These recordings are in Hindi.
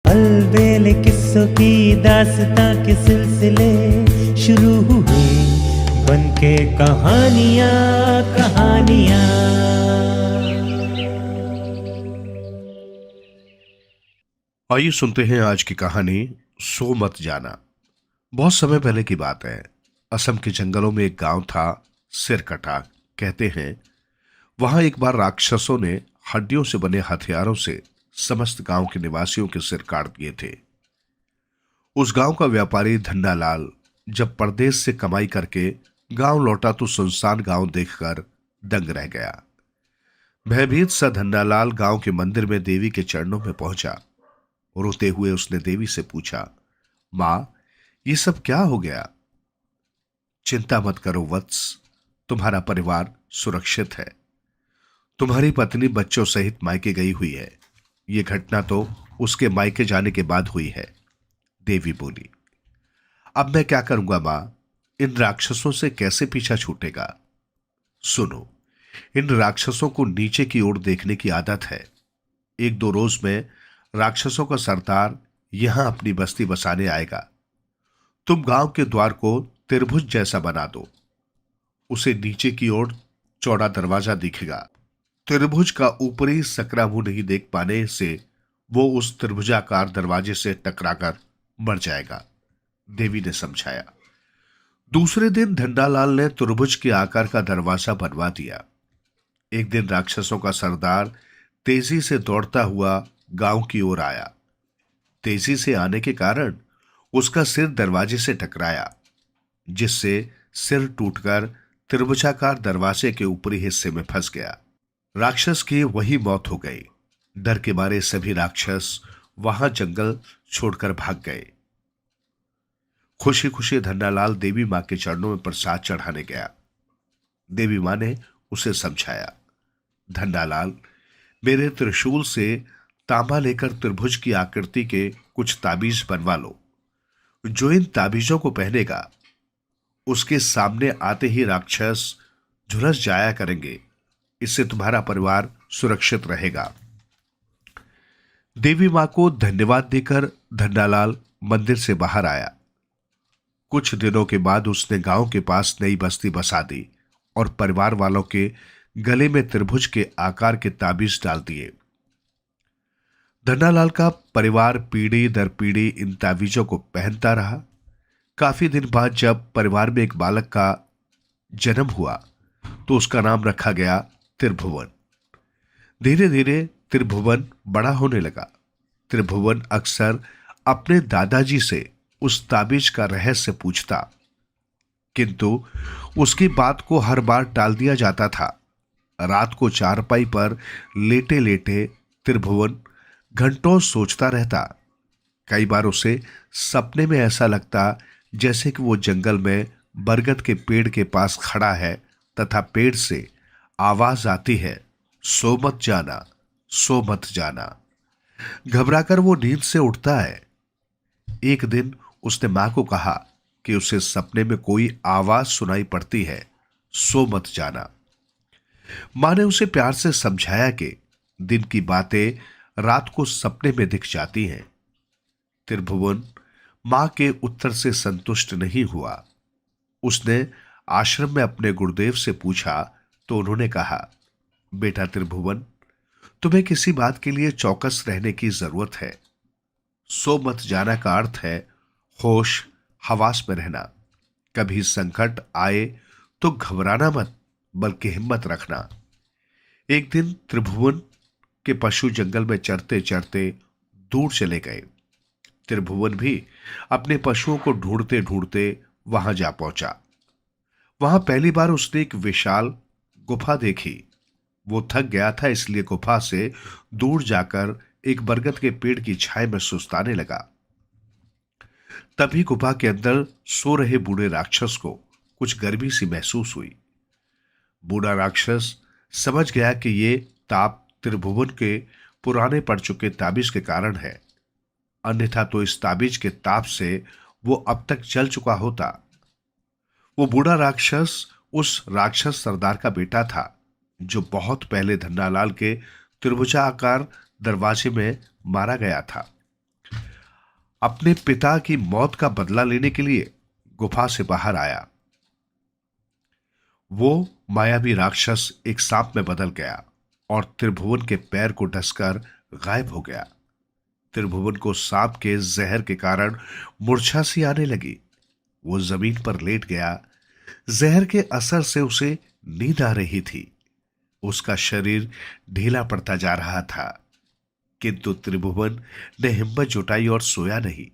अलबेले किस्सों की दास्तां के सिलसिले शुरू हुए बनके कहानियां कहानियां। आइए सुनते हैं आज की कहानी सो मत जाना। बहुत समय पहले की बात है। असम के जंगलों में एक गांव था, सिरकटा कहते हैं। वहां एक बार राक्षसों ने हड्डियों से बने हथियारों से समस्त गांव के निवासियों के सिर काट दिए थे। उस गांव का व्यापारी धन्नालाल जब परदेश से कमाई करके गांव लौटा तो सुनसान गांव देखकर दंग रह गया। भयभीत सा धन्नालाल गांव के मंदिर में देवी के चरणों में पहुंचा। रोते हुए उसने देवी से पूछा, मां, ये सब क्या हो गया? चिंता मत करो वत्स, तुम्हारा परिवार सुरक्षित है। तुम्हारी पत्नी बच्चों सहित मायके गई हुई है। ये घटना तो उसके मायके जाने के बाद हुई है। देवी बोली, अब मैं क्या करूंगा मां? इन राक्षसों से कैसे पीछा छूटेगा? सुनो, इन राक्षसों को नीचे की ओर देखने की आदत है। एक दो रोज में राक्षसों का सरदार यहां अपनी बस्ती बसाने आएगा। तुम गांव के द्वार को त्रिभुज जैसा बना दो। उसे नीचे की ओर चौड़ा दरवाजा दिखेगा। त्रिभुज का ऊपरी सकरा मुंह नहीं देख पाने से वो उस त्रिभुजाकार दरवाजे से टकराकर मर जाएगा। देवी ने समझाया। दूसरे दिन धन्नालाल ने त्रिभुज के आकार का दरवाजा बनवा दिया। एक दिन राक्षसों का सरदार तेजी से दौड़ता हुआ गांव की ओर आया। तेजी से आने के कारण उसका सिर दरवाजे से टकराया, जिससे सिर टूटकर त्रिभुजाकार दरवाजे के ऊपरी हिस्से में फंस गया। राक्षस की वही मौत हो गई। डर के मारे सभी राक्षस वहां जंगल छोड़कर भाग गए। खुशी खुशी धन्नालाल देवी मां के चरणों में प्रसाद चढ़ाने गया। देवी मां ने उसे समझाया, धन्नालाल, मेरे त्रिशूल से तांबा लेकर त्रिभुज की आकृति के कुछ ताबीज बनवा लो। जो इन ताबीजों को पहनेगा उसके सामने आते ही राक्षस झुलस जाया करेंगे। इससे तुम्हारा परिवार सुरक्षित रहेगा। देवी मां को धन्यवाद देकर धन्नालाल मंदिर से बाहर आया। कुछ दिनों के बाद उसने गांव के पास नई बस्ती बसा दी और परिवार वालों के गले में त्रिभुज के आकार के ताबीज डाल दिए। धन्नालाल का परिवार पीढ़ी दर पीढ़ी इन ताबीजों को पहनता रहा। काफी दिन बाद जब परिवार में एक बालक का जन्म हुआ तो उसका नाम रखा गया त्रिभुवन। धीरे धीरे त्रिभुवन बड़ा होने लगा। त्रिभुवन अक्सर अपने दादाजी से उस ताबीज का रहस्य पूछता, किंतु उसकी बात को हर बार टाल दिया जाता था। रात को चारपाई पर लेटे लेटे त्रिभुवन घंटों सोचता रहता। कई बार उसे सपने में ऐसा लगता जैसे कि वो जंगल में बरगद के पेड़ के पास खड़ा है तथा पेड़ से आवाज आती है, सो मत जाना, सो मत जाना। घबराकर वो नींद से उठता है। एक दिन उसने मां को कहा कि उसे सपने में कोई आवाज सुनाई पड़ती है, सो मत जाना। मां ने उसे प्यार से समझाया कि दिन की बातें रात को सपने में दिख जाती हैं। त्रिभुवन मां के उत्तर से संतुष्ट नहीं हुआ। उसने आश्रम में अपने गुरुदेव से पूछा तो उन्होंने कहा, बेटा त्रिभुवन, तुम्हें किसी बात के लिए चौकस रहने की जरूरत है। सो मत जाना का अर्थ है होश हवास में रहना। कभी संकट आए तो घबराना मत, बल्कि हिम्मत रखना। एक दिन त्रिभुवन के पशु जंगल में चरते चरते दूर चले गए। त्रिभुवन भी अपने पशुओं को ढूंढते ढूंढते वहां जा पहुंचा। वहां पहली बार उसने एक विशाल गुफा देखी। वो थक गया था, इसलिए गुफा से दूर जाकर एक बरगद के पेड़ की छाया में सुस्ताने लगा। तभी गुफा के अंदर सो रहे बूढ़े राक्षस को कुछ गर्मी सी महसूस हुई। बूढ़ा राक्षस समझ गया कि ये ताप त्रिभुवन के पुराने पड़ चुके ताबीज के कारण है, अन्यथा तो इस ताबीज के ताप से वो अब तक जल चुका होता। वो बूढ़ा राक्षस उस राक्षस सरदार का बेटा था जो बहुत पहले धन्नालाल के त्रिभुजाकार दरवाजे में मारा गया था। अपने पिता की मौत का बदला लेने के लिए गुफा से बाहर आया। वो मायावी राक्षस एक सांप में बदल गया और त्रिभुवन के पैर को डसकर गायब हो गया। त्रिभुवन को सांप के जहर के कारण मूर्छा सी आने लगी। वो जमीन पर लेट गया। जहर के असर से उसे नींद आ रही थी। उसका शरीर ढीला पड़ता जा रहा था, किंतु त्रिभुवन ने हिम्मत जुटाई और सोया नहीं।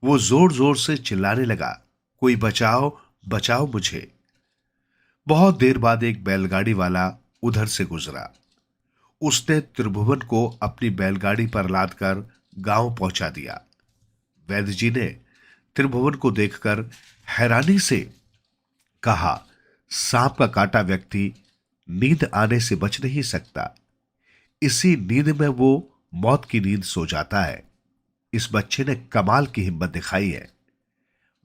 वो जोर जोर से चिल्लाने लगा, कोई बचाओ, बचाओ मुझे। बहुत देर बाद एक बैलगाड़ी वाला उधर से गुजरा। उसने त्रिभुवन को अपनी बैलगाड़ी पर लादकर गांव पहुंचा दिया। वैद्य जी ने त्रिभुवन को देखकर हैरानी से कहा, सांप का काटा व्यक्ति नींद आने से बच नहीं सकता। इसी नींद में वो मौत की नींद सो जाता है। इस बच्चे ने कमाल की हिम्मत दिखाई है।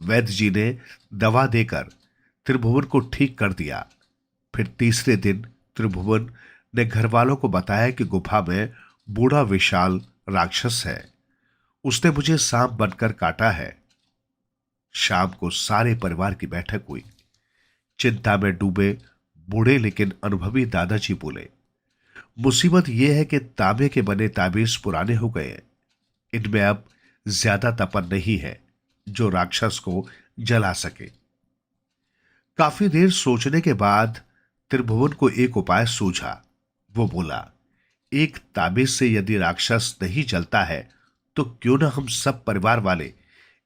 वैद्य जी ने दवा देकर त्रिभुवन को ठीक कर दिया। फिर तीसरे दिन त्रिभुवन ने घर वालों को बताया कि गुफा में बूढ़ा विशाल राक्षस है। उसने मुझे सांप बनकर काटा है। शाम को सारे परिवार की बैठक हुई। चिंता में डूबे बूढ़े लेकिन अनुभवी दादाजी बोले, मुसीबत यह है कि तांबे के बने ताबीज पुराने हो गए हैं। इनमें अब ज्यादा तपन नहीं है जो राक्षस को जला सके। काफी देर सोचने के बाद त्रिभुवन को एक उपाय सूझा। वो बोला, एक ताबीज से यदि राक्षस नहीं जलता है तो क्यों ना हम सब परिवार वाले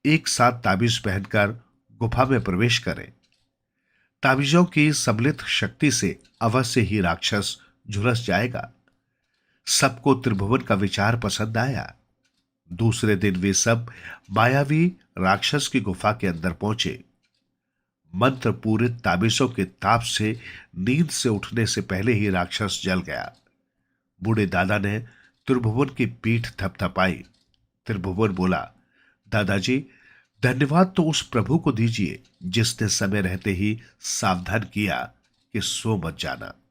एक साथ ताबीज पहनकर गुफा में प्रवेश करें। ताबीजों की सम्मिलित शक्ति से अवश्य ही राक्षस झुलस जाएगा। सबको त्रिभुवन का विचार पसंद आया। दूसरे दिन वे सब मायावी राक्षस की गुफा के अंदर पहुंचे। मंत्र पूरित ताबीजों के ताप से नींद से उठने से पहले ही राक्षस जल गया। बूढ़े दादा ने त्रिभुवन की पीठ थपथपाई। त्रिभुवन बोला, दादाजी, धन्यवाद तो उस प्रभु को दीजिए जिसने समय रहते ही सावधान किया कि सो मत जाना।